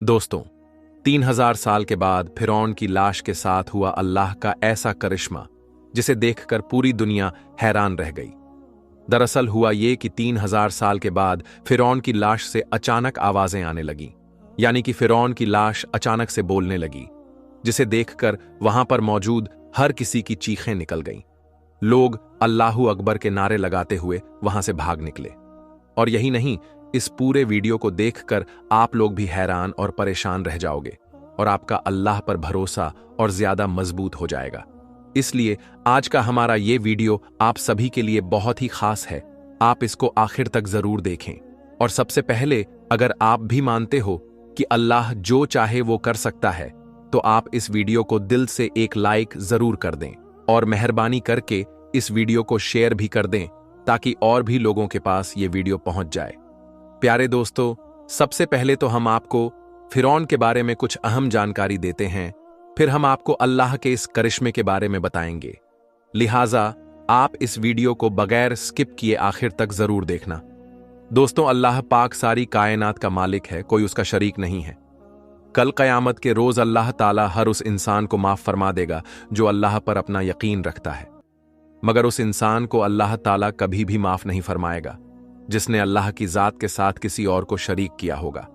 दोस्तों, 3000 साल के बाद फिरौन की लाश के साथ हुआ अल्लाह का ऐसा करिश्मा जिसे देखकर पूरी दुनिया हैरान रह गई। दरअसल हुआ ये कि 3000 साल के बाद फिरौन की लाश से अचानक आवाजें आने लगीं, यानी कि फिरौन की लाश अचानक से बोलने लगी, जिसे देखकर वहां पर मौजूद हर किसी की चीखें निकल गईं। लोग अल्लाहू अकबर के नारे लगाते हुए वहां से भाग निकले। और यही नहीं, इस पूरे वीडियो को देखकर आप लोग भी हैरान और परेशान रह जाओगे और आपका अल्लाह पर भरोसा और ज्यादा मजबूत हो जाएगा। इसलिए आज का हमारा ये वीडियो आप सभी के लिए बहुत ही खास है। आप इसको आखिर तक जरूर देखें। और सबसे पहले, अगर आप भी मानते हो कि अल्लाह जो चाहे वो कर सकता है, तो आप इस वीडियो को दिल से एक लाइक जरूर कर दें और मेहरबानी करके इस वीडियो को शेयर भी कर दें ताकि और भी लोगों के पास ये वीडियो पहुंच जाए। प्यारे दोस्तों, सबसे पहले तो हम आपको फिरौन के बारे में कुछ अहम जानकारी देते हैं, फिर हम आपको अल्लाह के इस करिश्मे के बारे में बताएंगे। लिहाजा आप इस वीडियो को बगैर स्किप किए आखिर तक जरूर देखना। दोस्तों, अल्लाह पाक सारी कायनात का मालिक है, कोई उसका शरीक नहीं है। कल क़यामत के रोज अल्लाह ताला हर उस इंसान को माफ फरमा देगा जो अल्लाह पर अपना यकीन रखता है, मगर उस इंसान को अल्लाह ताला कभी भी माफ नहीं फरमाएगा जिसने अल्लाह की जात के साथ किसी और को शरीक किया होगा।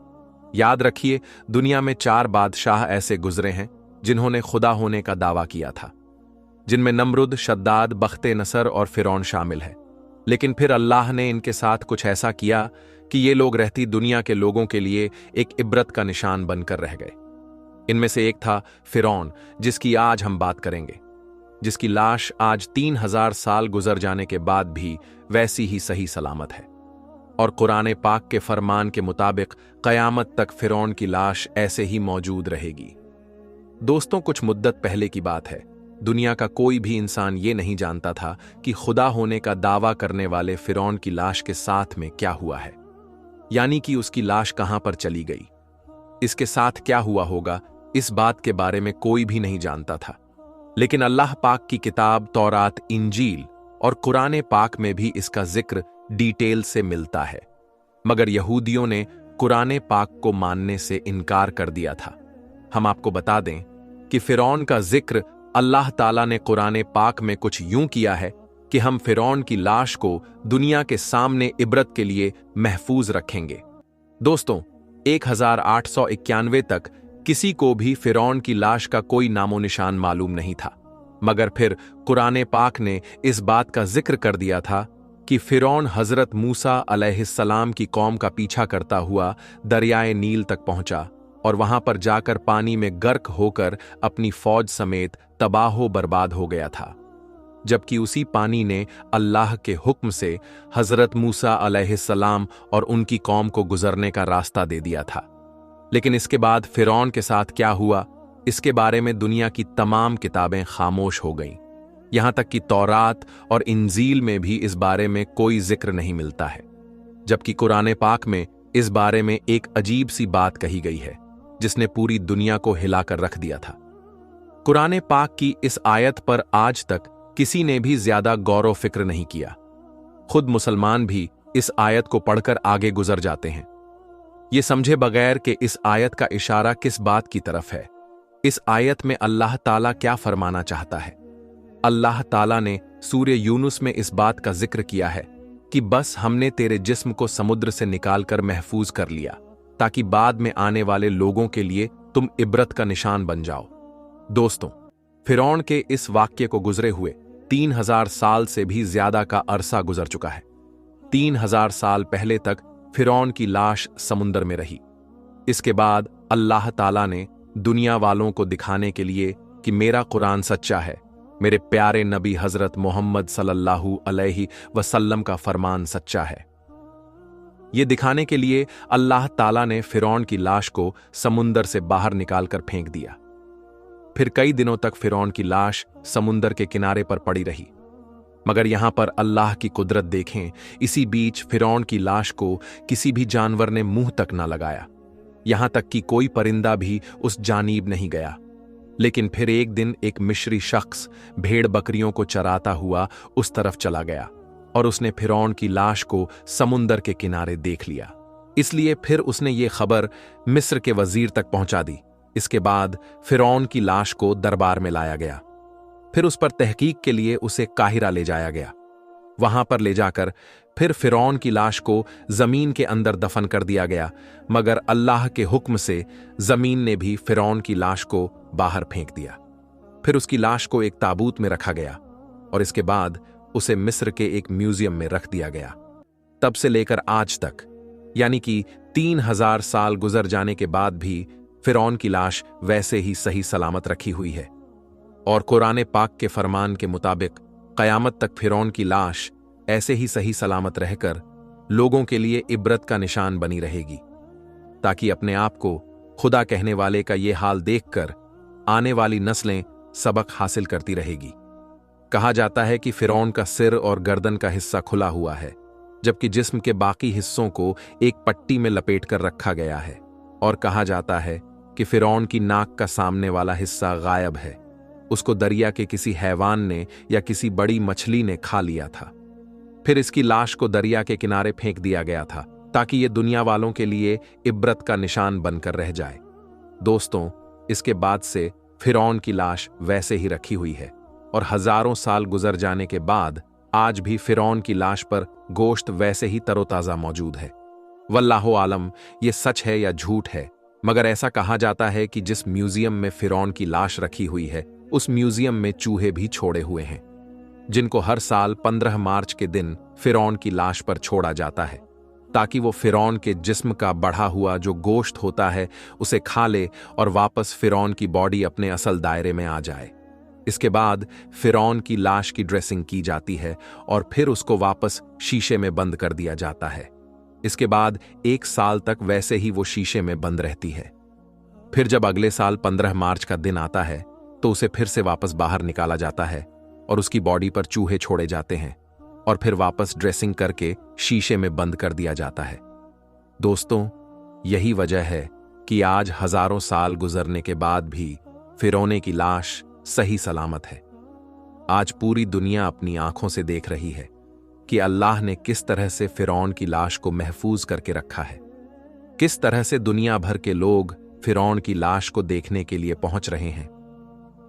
याद रखिए, दुनिया में 4 बादशाह ऐसे गुजरे हैं जिन्होंने खुदा होने का दावा किया था, जिनमें नमरुद, शद्दाद, बख्ते नसर और फिरौन शामिल है। लेकिन फिर अल्लाह ने इनके साथ कुछ ऐसा किया कि ये लोग रहती दुनिया के लोगों के लिए एक इबरत का निशान बनकर रह गए। इनमें से एक था फिरौन, जिसकी आज हम बात करेंगे, जिसकी लाश आज 3000 साल गुजर जाने के बाद भी वैसी ही सही सलामत है। और कुरान पाक के फरमान के मुताबिक क़यामत तक फिरौन की लाश ऐसे ही मौजूद रहेगी। दोस्तों, कुछ मुद्दत पहले की बात है। दुनिया का कोई भी इंसान ये नहीं जानता था कि खुदा होने का दावा करने वाले फिरौन की लाश के साथ में क्या हुआ है, यानी कि उसकी लाश कहां पर चली गई, इसके साथ क्या हुआ होगा, इस बात के बारे में कोई भी नहीं जानता था। लेकिन अल्लाह पाक की किताब तौरात, इंजील और कुरान पाक में भी इसका जिक्र डिटेल से मिलता है, मगर यहूदियों ने कुरान पाक को मानने से इनकार कर दिया था। हम आपको बता दें कि फिरौन का जिक्र अल्लाह ताला ने कुरान पाक में कुछ यूं किया है कि हम फिरौन की लाश को दुनिया के सामने इबरत के लिए महफूज रखेंगे। दोस्तों, 1891 तक किसी को भी फिरौन की लाश का कोई नामो निशान मालूम नहीं था, मगर फिर कुरान पाक ने इस बात का जिक्र कर दिया था कि फिरौन हजरत मूसा अलैहिस्सलाम की कौम का पीछा करता हुआ दरियाए नील तक पहुंचा और वहां पर जाकर पानी में गर्क होकर अपनी फौज समेत तबाहो बर्बाद हो गया था, जबकि उसी पानी ने अल्लाह के हुक्म से हजरत मूसा अलैहिस्सलाम और उनकी कौम को गुजरने का रास्ता दे दिया था। लेकिन इसके बाद फिरौन के साथ क्या हुआ, इसके बारे में दुनिया की तमाम किताबें खामोश हो गईं। यहां तक कि तौरात और इंजील में भी इस बारे में कोई जिक्र नहीं मिलता है, जबकि कुरान पाक में इस बारे में एक अजीब सी बात कही गई है जिसने पूरी दुनिया को हिलाकर रख दिया था। कुरान पाक की इस आयत पर आज तक किसी ने भी ज्यादा गौर व फिक्र नहीं किया। खुद मुसलमान भी इस आयत को पढ़कर आगे गुजर जाते हैं, ये समझे बगैर कि इस आयत का इशारा किस बात की तरफ है। इस आयत में अल्लाह ताला क्या फरमाना चाहता है? अल्लाह ताला ने सूरह यूनुस में इस बात का जिक्र किया है कि बस हमने तेरे जिस्म को समुद्र से निकालकर महफूज कर लिया ताकि बाद में आने वाले लोगों के लिए तुम इबरत का निशान बन जाओ। दोस्तों, फिरौन के इस वाक्य को गुजरे हुए 3000 साल से भी ज्यादा का अरसा गुजर चुका है। 3000 साल पहले तक फिरौन की लाश समुद्र में रही। इसके बाद अल्लाह ताला ने दुनिया वालों को दिखाने के लिए कि मेरा कुरान सच्चा है, मेरे प्यारे नबी हजरत मोहम्मद सल्लल्लाहु अलैहि वसल्लम का फरमान सच्चा है, ये दिखाने के लिए अल्लाह ताला ने फिरौन की लाश को समुंदर से बाहर निकालकर फेंक दिया। फिर कई दिनों तक फिरौन की लाश समुंदर के किनारे पर पड़ी रही, मगर यहां पर अल्लाह की कुदरत देखें, इसी बीच फिरौन की लाश को किसी भी जानवर ने मुंह तक न लगाया, यहां तक कि कोई परिंदा भी उस जानीब नहीं गया। लेकिन फिर एक दिन एक मिस्री शख्स भेड़ बकरियों को चराता हुआ उस तरफ चला गया और उसने फिरौन की लाश को समुंदर के किनारे देख लिया। इसलिए फिर उसने ये खबर मिस्र के वजीर तक पहुंचा दी। इसके बाद फिरौन की लाश को दरबार में लाया गया। फिर उस पर तहकीक के लिए उसे काहिरा ले जाया गया। वहां पर ले जाकर फिर फिरौन की लाश को जमीन के अंदर दफन कर दिया गया, मगर अल्लाह के हुक्म से जमीन ने भी फिरौन की लाश को बाहर फेंक दिया। फिर उसकी लाश को एक ताबूत में रखा गया और इसके बाद उसे मिस्र के एक म्यूजियम में रख दिया गया। तब से लेकर आज तक, यानी कि 3000 साल गुजर जाने के बाद भी फिरौन की लाश वैसे ही सही सलामत रखी हुई है। और कुरान पाक के फरमान के मुताबिक कयामत तक फिरौन की लाश ऐसे ही सही सलामत रहकर लोगों के लिए इबरत का निशान बनी रहेगी, ताकि अपने आप को खुदा कहने वाले का ये हाल देखकर आने वाली नस्लें सबक हासिल करती रहेगी। कहा जाता है कि फिरौन का सिर और गर्दन का हिस्सा खुला हुआ है, जबकि जिस्म के बाकी हिस्सों को एक पट्टी में लपेट कर रखा गया है। और कहा जाता है कि फिरौन की नाक का सामने वाला हिस्सा गायब है, उसको दरिया के किसी हैवान ने या किसी बड़ी मछली ने खा लिया था। फिर इसकी लाश को दरिया के किनारे फेंक दिया गया था, ताकि ये दुनिया वालों के लिए इबरत का निशान बनकर रह जाए। दोस्तों, इसके बाद से फिरौन की लाश वैसे ही रखी हुई है और हजारों साल गुजर जाने के बाद आज भी फिरौन की लाश पर गोश्त वैसे ही तरोताजा मौजूद है। वल्लाहु आलम ये सच है या झूठ है, मगर ऐसा कहा जाता है कि जिस म्यूजियम में फिरौन की लाश रखी हुई है, उस म्यूजियम में चूहे भी छोड़े हुए हैं, जिनको हर साल 15 मार्च के दिन फिरौन की लाश पर छोड़ा जाता है, ताकि वो फिरौन के जिस्म का बढ़ा हुआ जो गोश्त होता है उसे खा ले और वापस फिरौन की बॉडी अपने असल दायरे में आ जाए। इसके बाद फिरौन की लाश की ड्रेसिंग की जाती है और फिर उसको वापस शीशे में बंद कर दिया जाता है। इसके बाद 1 साल तक वैसे ही वो शीशे में बंद रहती है। फिर जब अगले साल 15 मार्च का दिन आता है तो उसे फिर से वापस बाहर निकाला जाता है और उसकी बॉडी पर चूहे छोड़े जाते हैं और फिर वापस ड्रेसिंग करके शीशे में बंद कर दिया जाता है। दोस्तों, यही वजह है कि आज हजारों साल गुजरने के बाद भी फिरौने की लाश सही सलामत है। आज पूरी दुनिया अपनी आंखों से देख रही है कि अल्लाह ने किस तरह से फिरौन की लाश को महफूज करके रखा है, किस तरह से दुनिया भर के लोग फिरौन की लाश को देखने के लिए पहुंच रहे हैं।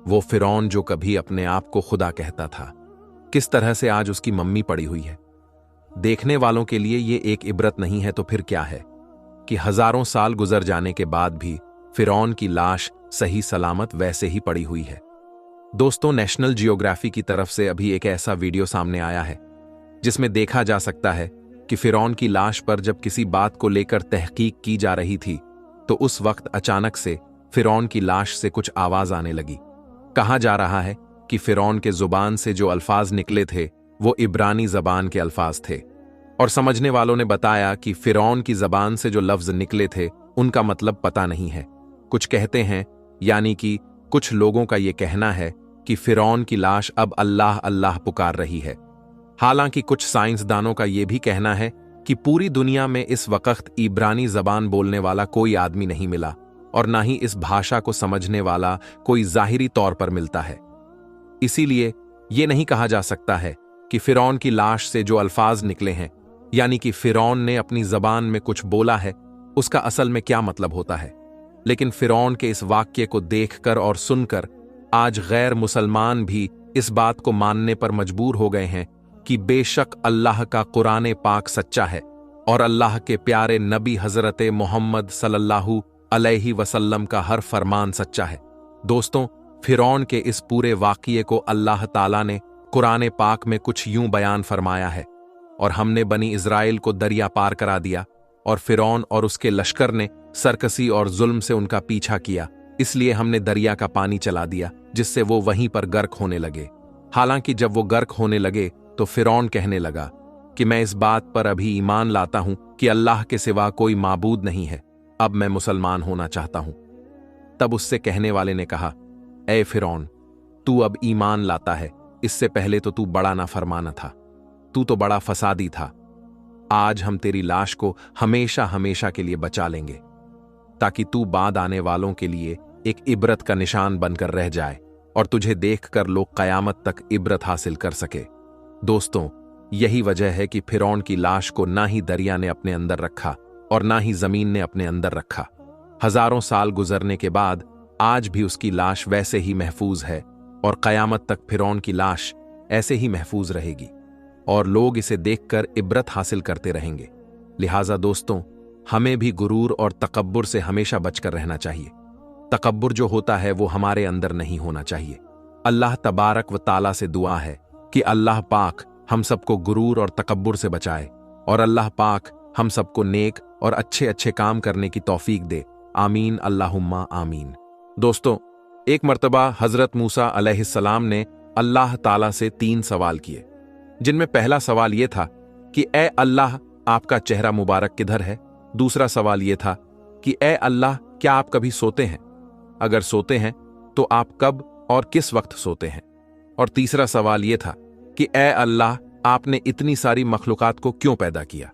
वो फिरौन जो कभी अपने आप को खुदा कहता था, किस तरह से आज उसकी मम्मी पड़ी हुई है। देखने वालों के लिए ये एक इबरत नहीं है तो फिर क्या है कि हजारों साल गुजर जाने के बाद भी फिरौन की लाश सही सलामत वैसे ही पड़ी हुई है। दोस्तों, नेशनल जियोग्राफी की तरफ से अभी एक ऐसा वीडियो सामने आया है जिसमें देखा जा सकता है कि फिरौन की लाश पर जब किसी बात को लेकर तहकीक की जा रही थी तो उस वक्त अचानक से फिरौन की लाश से कुछ आवाज आने लगी। कहा जा रहा है कि फिरौन के जुबान से जो अल्फाज निकले थे वो इब्रानी जबान के अल्फाज थे, और समझने वालों ने बताया कि फिरौन की जबान से जो लफ्ज निकले थे उनका मतलब पता नहीं है। कुछ कहते हैं, यानी कि कुछ लोगों का यह कहना है कि फिरौन की लाश अब अल्लाह अल्लाह पुकार रही है। हालांकि कुछ साइंसदानों का यह भी कहना है कि पूरी दुनिया में इस वक्त इब्रानी जबान बोलने वाला कोई आदमी नहीं मिला और ना ही इस भाषा को समझने वाला कोई जाहिरी तौर पर मिलता है। इसीलिए यह नहीं कहा जा सकता है कि फिरौन की लाश से जो अल्फाज निकले हैं, यानी कि फिरौन ने अपनी जबान में कुछ बोला है, उसका असल में क्या मतलब होता है। लेकिन फिरौन के इस वाक्य को देखकर और सुनकर आज गैर मुसलमान भी इस बात को मानने पर मजबूर हो गए हैं कि बेशक अल्लाह का कुरान पाक सच्चा है और अल्लाह के प्यारे नबी हजरत मोहम्मद सल्लल्लाहु अलैहि वसल्लम का हर फरमान सच्चा है। दोस्तों, फिरौन के इस पूरे वाक़ये को अल्लाह ताला ने कुरान पाक में कुछ यूं बयान फरमाया है, और हमने बनी इज़राइल को दरिया पार करा दिया और फिरौन और उसके लश्कर ने सरकसी और जुल्म से उनका पीछा किया, इसलिए हमने दरिया का पानी चला दिया जिससे वो वहीं पर गर्क होने लगे। हालांकि जब वो गर्क होने लगे तो फिरौन कहने लगा कि मैं इस बात पर अभी ईमान लाता हूं कि अल्लाह के सिवा कोई माबूद नहीं है, अब मैं मुसलमान होना चाहता हूं। तब उससे कहने वाले ने कहा, ए फिरौन, तू अब ईमान लाता है, इससे पहले तो तू बड़ा नाफरमाना था, तू तो बड़ा फसादी था। आज हम तेरी लाश को हमेशा हमेशा के लिए बचा लेंगे ताकि तू बाद आने वालों के लिए एक इबरत का निशान बनकर रह जाए और तुझे देखकर लोग कयामत तक इबरत हासिल कर सके। दोस्तों, यही वजह है कि फिरौन की लाश को ना ही दरिया ने अपने अंदर रखा और ना ही जमीन ने अपने अंदर रखा। हजारों साल गुजरने के बाद आज भी उसकी लाश वैसे ही महफूज है और कयामत तक फिरौन की लाश ऐसे ही महफूज रहेगी और लोग इसे देखकर इब्रत हासिल करते रहेंगे। लिहाजा दोस्तों, हमें भी गुरूर और तकब्बुर से हमेशा बचकर रहना चाहिए। तकब्बुर जो होता है वो हमारे अंदर नहीं होना चाहिए। अल्लाह तबारक व ताला से दुआ है कि अल्लाह पाक हम सबको गुरूर और तकब्बुर से बचाए और अल्लाह पाक हम सबको नेक और अच्छे अच्छे काम करने की तौफीक दे। आमीन अल्लाहुम्मा आमीन। दोस्तों, एक मर्तबा हजरत मूसा अलैहिस्सलाम ने अल्लाह ताला से 3 सवाल किए, जिनमें पहला सवाल यह था कि ए अल्लाह, आपका चेहरा मुबारक किधर है। दूसरा सवाल यह था कि ए अल्लाह, क्या आप कभी सोते हैं? अगर सोते हैं तो आप कब और किस वक्त सोते हैं? और तीसरा सवाल यह था कि ए अल्लाह, आपने इतनी सारी मखलूकात को क्यों पैदा किया?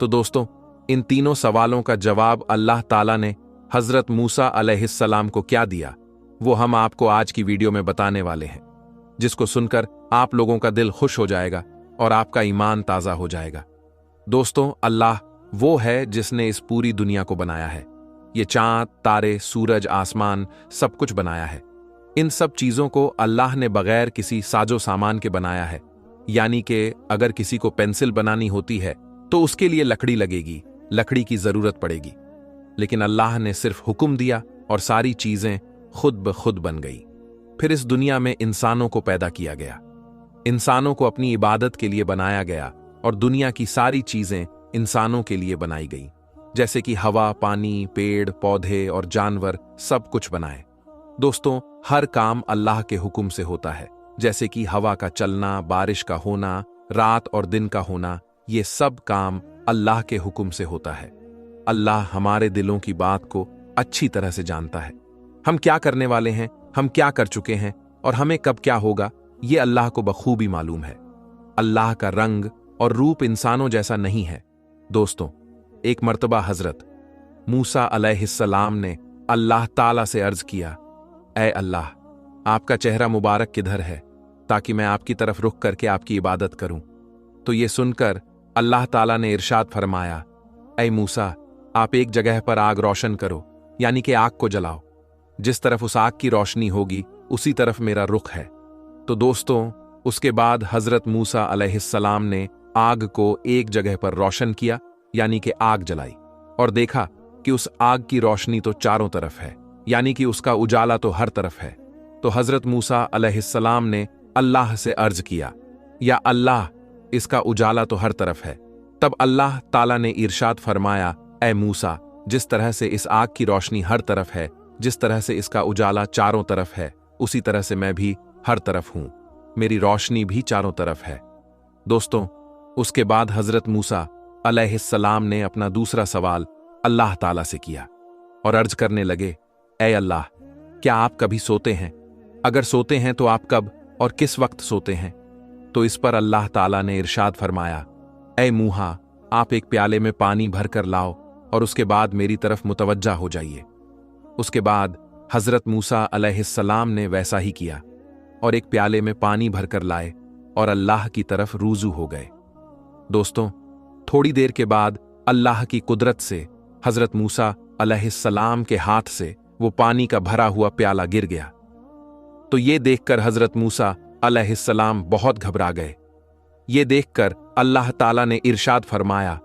तो दोस्तों, इन तीनों सवालों का जवाब अल्लाह ताला ने हजरत मूसा अलैहिस्सलाम को क्या दिया, वो हम आपको आज की वीडियो में बताने वाले हैं, जिसको सुनकर आप लोगों का दिल खुश हो जाएगा और आपका ईमान ताज़ा हो जाएगा। दोस्तों, अल्लाह वो है जिसने इस पूरी दुनिया को बनाया है। ये चांद, तारे, सूरज, आसमान सब कुछ बनाया है। इन सब चीजों को अल्लाह ने बगैर किसी साजो सामान के बनाया है। यानी कि अगर किसी को पेंसिल बनानी होती है तो उसके लिए लकड़ी लगेगी, लकड़ी की जरूरत पड़ेगी, लेकिन अल्लाह ने सिर्फ हुक्म दिया और सारी चीजें खुद ब खुद बन गई। फिर इस दुनिया में इंसानों को पैदा किया गया, इंसानों को अपनी इबादत के लिए बनाया गया और दुनिया की सारी चीजें इंसानों के लिए बनाई गई, जैसे कि हवा, पानी, पेड़ पौधे और जानवर सब कुछ बनाए। दोस्तों, हर काम अल्लाह के हुक्म से होता है, जैसे कि हवा का चलना, बारिश का होना, रात और दिन का होना, ये सब काम अल्लाह के हुक्म से होता है। अल्लाह हमारे दिलों की बात को अच्छी तरह से जानता है। हम क्या करने वाले हैं, हम क्या कर चुके हैं और हमें कब क्या होगा, ये अल्लाह को बखूबी मालूम है। अल्लाह का रंग और रूप इंसानों जैसा नहीं है। दोस्तों, एक मर्तबा हजरत मूसा अलैहिस्सलाम ने अल्लाह ताला से अर्ज किया, ऐ अल्लाह, आपका चेहरा मुबारक किधर है, ताकि मैं आपकी तरफ रुख करके आपकी इबादत करूं। तो ये सुनकर अल्लाह ताला ने इरशाद फरमाया, ऐ मूसा, आप एक जगह पर आग रोशन करो, यानी कि आग को जलाओ। जिस तरफ उस आग की रोशनी होगी उसी तरफ मेरा रुख है। तो दोस्तों, उसके बाद हजरत मूसा अलैहिस्सलाम ने आग को एक जगह पर रोशन किया, यानी कि आग जलाई, और देखा कि उस आग की रोशनी तो चारों तरफ है, यानी कि उसका उजाला तो हर तरफ है। तो हजरत मूसा अलैहिस्सलाम ने अल्लाह से अर्ज किया, या अल्लाह, इसका उजाला तो हर तरफ है। तब अल्लाह ताला ने इरशाद फरमाया, ऐ मूसा, जिस तरह से इस आग की रोशनी हर तरफ है, जिस तरह से इसका उजाला चारों तरफ है, उसी तरह से मैं भी हर तरफ हूं, मेरी रोशनी भी चारों तरफ है। दोस्तों, उसके बाद हजरत मूसा अलैहिस्सलाम ने अपना दूसरा सवाल अल्लाह ताला से किया और अर्ज करने लगे, ऐ अल्लाह, क्या आप कभी सोते हैं? अगर सोते हैं तो आप कब और किस वक्त सोते हैं? तो इस पर अल्लाह ताला ने इरशाद फरमाया, ऐ मूहा, आप एक प्याले में पानी भर कर लाओ और उसके बाद मेरी तरफ मुतवज्जा हो जाइए। उसके बाद हजरत मूसा अलैहिस्सलाम ने वैसा ही किया और एक प्याले में पानी भर कर लाए और अल्लाह की तरफ रुजू हो गए। दोस्तों, थोड़ी देर के बाद अल्लाह की कुदरत से हजरत मूसा अलैहिस्सलाम के हाथ से वो पानी का भरा हुआ प्याला गिर गया। तो ये देखकर हजरत मूसा अलैहिस्सलाम बहुत घबरा गए। ये देखकर अल्लाह ताला ने इरशाद फरमाया,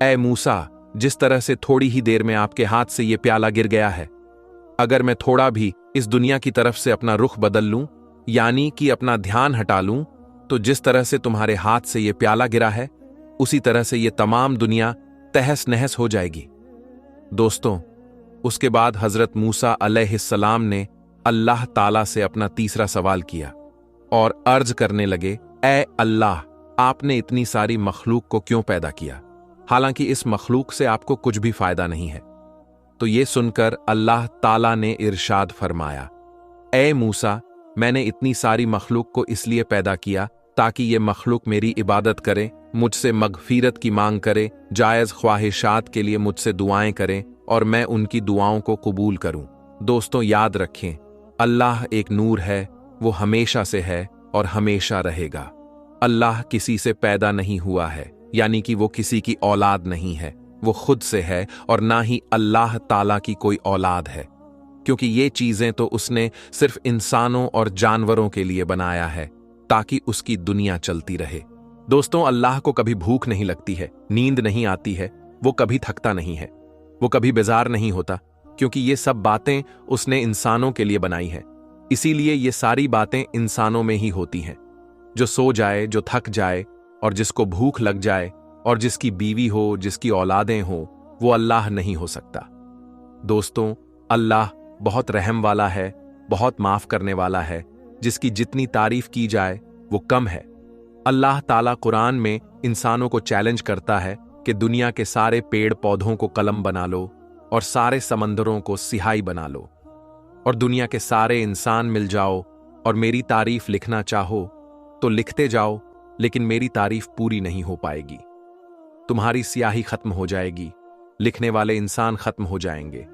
ऐ मूसा, जिस तरह से थोड़ी ही देर में आपके हाथ से ये प्याला गिर गया है, अगर मैं थोड़ा भी इस दुनिया की तरफ से अपना रुख बदल लूं, यानी कि अपना ध्यान हटा लूं, तो जिस तरह से तुम्हारे हाथ से ये प्याला गिरा है, उसी तरह से ये तमाम दुनिया तहस नहस हो जाएगी। दोस्तों, उसके बाद हजरत मूसा अलैहिस्सलाम ने अल्लाह ताला से अपना तीसरा सवाल किया और अर्ज करने लगे, ऐ अल्लाह, आपने इतनी सारी मखलूक को क्यों पैदा किया, हालांकि इस मखलूक से आपको कुछ भी फायदा नहीं है। तो ये सुनकर अल्लाह ताला ने इरशाद फरमाया, ऐ मूसा, मैंने इतनी सारी मखलूक को इसलिए पैदा किया ताकि ये मखलूक मेरी इबादत करे, मुझसे मगफीरत की मांग करे, जायज़ ख्वाहिशात के लिए मुझसे दुआएं करें और मैं उनकी दुआओं को कबूल करूं। दोस्तों, याद रखें, अल्लाह एक नूर है, वो हमेशा से है और हमेशा रहेगा। अल्लाह किसी से पैदा नहीं हुआ है, यानी कि वो किसी की औलाद नहीं है, वो खुद से है और ना ही अल्लाह ताला की कोई औलाद है, क्योंकि ये चीजें तो उसने सिर्फ इंसानों और जानवरों के लिए बनाया है ताकि उसकी दुनिया चलती रहे। दोस्तों, अल्लाह को कभी भूख नहीं लगती है, नींद नहीं आती है, वो कभी थकता नहीं है, वो कभी बेजार नहीं होता, क्योंकि ये सब बातें उसने इंसानों के लिए बनाई है। इसीलिए ये सारी बातें इंसानों में ही होती हैं। जो सो जाए, जो थक जाए और जिसको भूख लग जाए और जिसकी बीवी हो, जिसकी औलादें हो, वो अल्लाह नहीं हो सकता। दोस्तों, अल्लाह बहुत रहम वाला है, बहुत माफ करने वाला है, जिसकी जितनी तारीफ की जाए वो कम है। अल्लाह ताला कुरान में इंसानों को चैलेंज करता है कि दुनिया के सारे पेड़ पौधों को कलम बना लो और सारे समंदरों को सिहाई बना लो और दुनिया के सारे इंसान मिल जाओ और मेरी तारीफ लिखना चाहो तो लिखते जाओ, लेकिन मेरी तारीफ पूरी नहीं हो पाएगी। तुम्हारी स्याही खत्म हो जाएगी, लिखने वाले इंसान खत्म हो जाएंगे,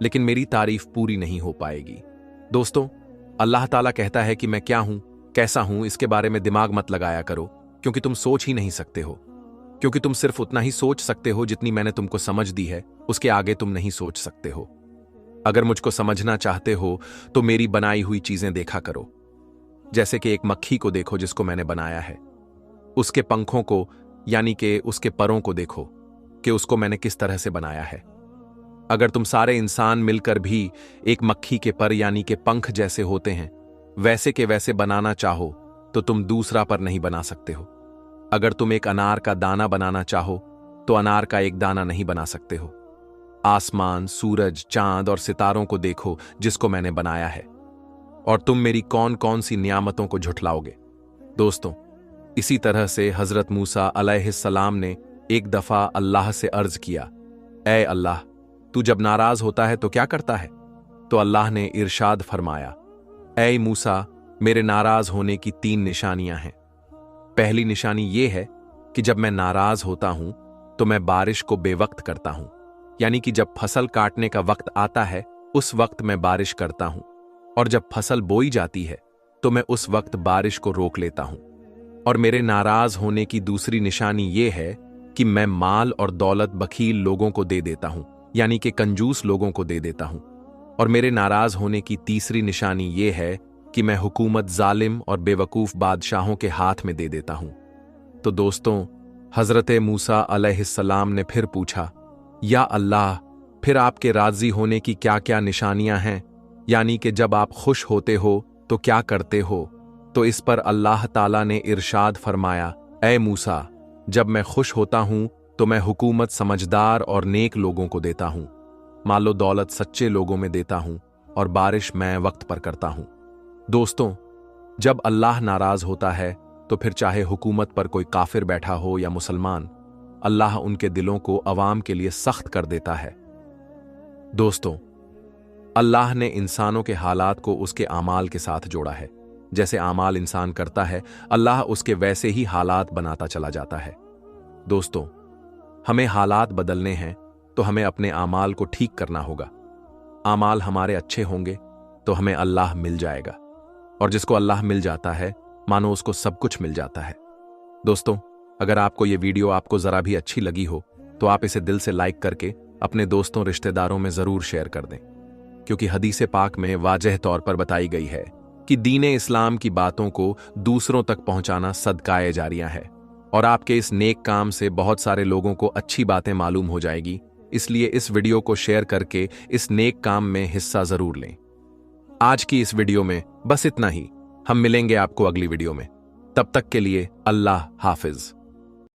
लेकिन मेरी तारीफ पूरी नहीं हो पाएगी। दोस्तों, अल्लाह ताला कहता है कि मैं क्या हूं, कैसा हूं, इसके बारे में दिमाग मत लगाया करो, क्योंकि तुम सोच ही नहीं सकते हो। क्योंकि तुम सिर्फ उतना ही सोच सकते हो जितनी मैंने तुमको समझ दी है, उसके आगे तुम नहीं सोच सकते हो। अगर मुझको समझना चाहते हो तो मेरी बनाई हुई चीजें देखा करो। जैसे कि एक मक्खी को देखो जिसको मैंने बनाया है, उसके पंखों को यानी कि उसके परों को देखो कि उसको मैंने किस तरह से बनाया है। अगर तुम सारे इंसान मिलकर भी एक मक्खी के पर यानी के पंख जैसे होते हैं वैसे के वैसे बनाना चाहो तो तुम दूसरा पर नहीं बना सकते हो। अगर तुम एक अनार का दाना बनाना चाहो तो अनार का एक दाना नहीं बना सकते हो। आसमान, सूरज, चांद और सितारों को देखो जिसको मैंने बनाया है, और तुम मेरी कौन कौन सी नियामतों को झुठलाओगे। दोस्तों, इसी तरह से हजरत मूसा अलैहिस्सलाम ने एक दफा अल्लाह से अर्ज किया, ऐ अल्लाह, तू जब नाराज होता है तो क्या करता है? तो अल्लाह ने इरशाद फरमाया, ऐ मूसा, मेरे नाराज होने की 3 निशानियां हैं। पहली निशानी यह है कि जब मैं नाराज होता हूं तो मैं बारिश को बेवक्त करता हूं, यानी कि जब फसल काटने का वक्त आता है उस वक्त मैं बारिश करता हूं, और जब फसल बोई जाती है तो मैं उस वक्त बारिश को रोक लेता हूं। और मेरे नाराज होने की दूसरी निशानी यह है कि मैं माल और दौलत बखील लोगों को दे देता हूं, यानी कि कंजूस लोगों को दे देता हूं। और मेरे नाराज होने की तीसरी निशानी यह है कि मैं हुकूमत जालिम और बेवकूफ बादशाहों के हाथ में दे देता हूं। तो दोस्तों, हजरत मूसा अलैहिस्सलाम ने फिर पूछा, या अल्लाह, फिर आपके राजी होने की क्या क्या निशानियां हैं, यानी कि जब आप खुश होते हो तो क्या करते हो? तो इस पर अल्लाह ताला ने इरशाद फरमाया, ऐ मूसा, जब मैं खुश होता हूं तो मैं हुकूमत समझदार और नेक लोगों को देता हूं, मालो दौलत सच्चे लोगों में देता हूं, और बारिश मैं वक्त पर करता हूं। दोस्तों, जब अल्लाह नाराज होता है तो फिर चाहे हुकूमत पर कोई काफिर बैठा हो या मुसलमान, अल्लाह उनके दिलों को अवाम के लिए सख्त कर देता है। दोस्तों, अल्लाह ने इंसानों के हालात को उसके आमाल के साथ जोड़ा है। जैसे आमाल इंसान करता है, अल्लाह उसके वैसे ही हालात बनाता चला जाता है। दोस्तों, हमें हालात बदलने हैं तो हमें अपने आमाल को ठीक करना होगा। आमाल हमारे अच्छे होंगे तो हमें अल्लाह मिल जाएगा, और जिसको अल्लाह मिल जाता है मानो उसको सब कुछ मिल जाता है। दोस्तों, अगर आपको ये वीडियो आपको जरा भी अच्छी लगी हो तो आप इसे दिल से लाइक करके अपने दोस्तों रिश्तेदारों में जरूर शेयर कर दें, क्योंकि हदीस पाक में वाज़ेह तौर पर बताई गई है कि दीन इस्लाम की बातों को दूसरों तक पहुंचाना सदकाए जारिया है, और आपके इस नेक काम से बहुत सारे लोगों को अच्छी बातें मालूम हो जाएगी। इसलिए इस वीडियो को शेयर करके इस नेक काम में हिस्सा जरूर लें। आज की इस वीडियो में बस इतना ही। हम मिलेंगे आपको अगली वीडियो में। तब तक के लिए अल्लाह हाफिज।